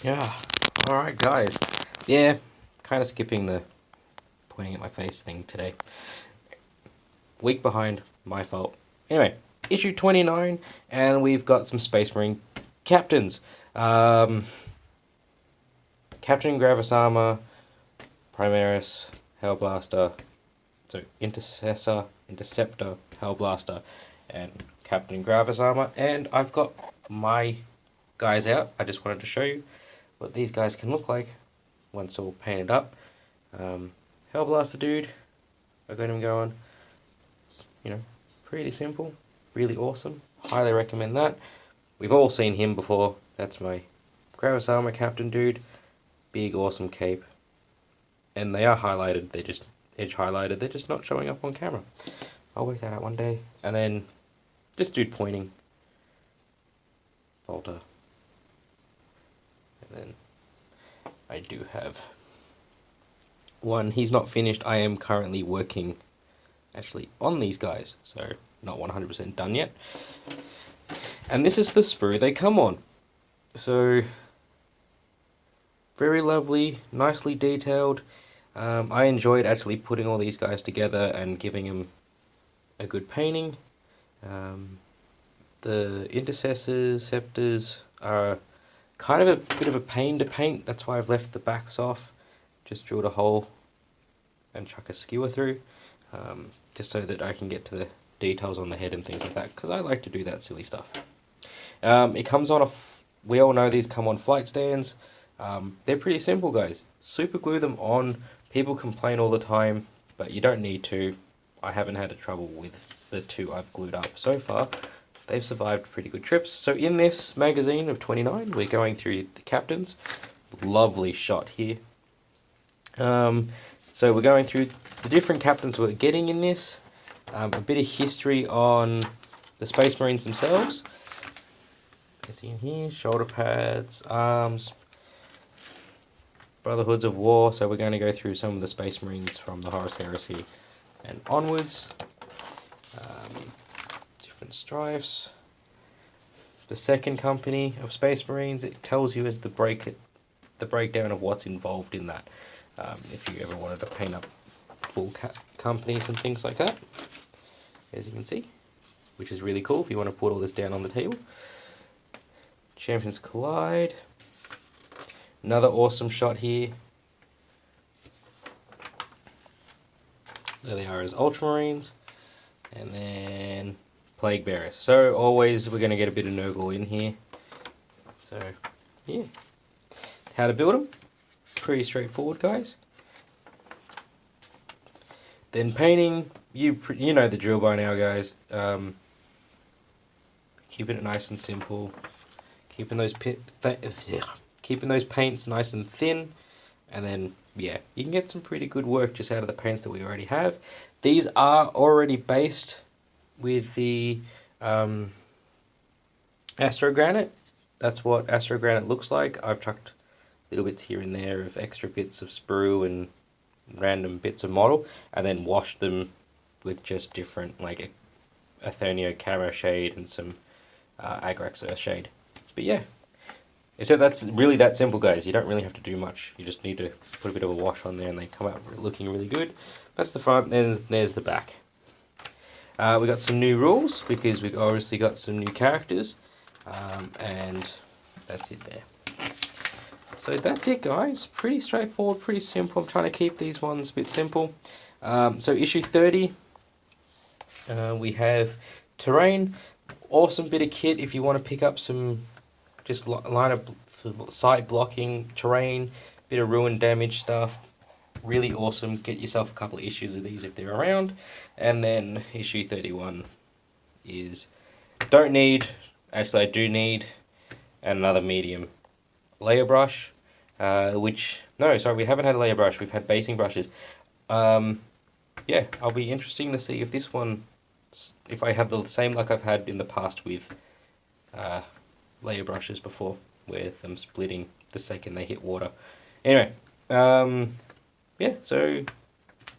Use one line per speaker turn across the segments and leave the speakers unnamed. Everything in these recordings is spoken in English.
Yeah, alright guys. Yeah, kind of skipping the pointing at my face thing today. Week behind, my fault. Anyway, issue 29, and we've got some Space Marine captains. Captain Gravis Armor, Primaris, Hellblaster, so Intercessor, Interceptor, Hellblaster, and Captain Gravis Armor. And I've got my guys out. I just wanted to show you what these guys can look like once all painted up. Hellblaster dude, I got him going. You know, pretty simple, really awesome. Highly recommend that. We've all seen him before. That's my Gravis Armor Captain dude. Big awesome cape. And they are highlighted, they're just edge highlighted, they're just not showing up on camera. I'll work that out one day. And then this dude pointing. Volta. And then I do have one. He's not finished. I am currently working actually on these guys, so not 100% done yet. And this is the sprue they come on. So very lovely, nicely detailed. I enjoyed actually putting all these guys together and giving them a good painting. The intercessors, scepters are kind of a bit of a pain to paint. That's why I've left the backs off. Just drilled a hole and chuck a skewer through, just so that I can get to the details on the head and things like that, because I like to do that silly stuff. It comes on we all know these come on flight stands. They're pretty simple, guys. Super glue them on. People complain all the time, but you don't need to. I haven't had a trouble with the two I've glued up so far. They've survived pretty good trips. So in this magazine of 29, we're going through the captains. Lovely shot here. So we're going through the different captains we're getting in this. A bit of history on the Space Marines themselves. As in here, shoulder pads, arms, Brotherhoods of War. So we're going to go through some of the Space Marines from the Horus Heresy and onwards. Different strifes. The second company of Space Marines, it tells you as the breakdown of what's involved in that. If you ever wanted to paint up full companies and things like that, as you can see, which is really cool if you want to put all this down on the table. Champions Collide. Another awesome shot here. There they are as Ultramarines. And then Plague Bearers. So always we're going to get a bit of Nurgle in here. So yeah. How to build them. Pretty straightforward, guys. Then painting, you know the drill by now, guys. Keeping it nice and simple. Keeping those paints nice and thin, and then yeah, you can get some pretty good work just out of the paints that we already have. These are already based with the Astro Granite. That's what Astro Granite looks like. I've chucked little bits here and there of extra bits of sprue and random bits of model, and then washed them with just different, like Athernio Camo shade and some Agrax Earth shade. But yeah, so that's really that simple, guys. You don't really have to do much. You just need to put a bit of a wash on there and they come out looking really good. That's the front, there's the back. We got some new rules because we've obviously got some new characters, and that's it there. So that's it, guys. Pretty straightforward, pretty simple. I'm trying to keep these ones a bit simple. So issue 30, we have Terrain. Awesome bit of kit if you want to pick up some just line of sight blocking, terrain, bit of ruin damage stuff. Really awesome. Get yourself a couple of issues of these if they're around. And then issue 31 is don't need, actually I do need another medium layer brush, which, no, sorry, we haven't had a layer brush, we've had basing brushes. Yeah, I'll be interesting to see if this one, if I have the same luck I've had in the past with layer brushes before, with them splitting the second they hit water. Anyway, yeah, so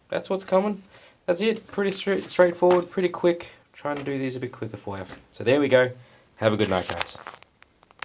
that's what's coming. That's it, pretty straightforward, pretty quick. Trying to do these a bit quicker for you. So there we go. Have a good night, guys.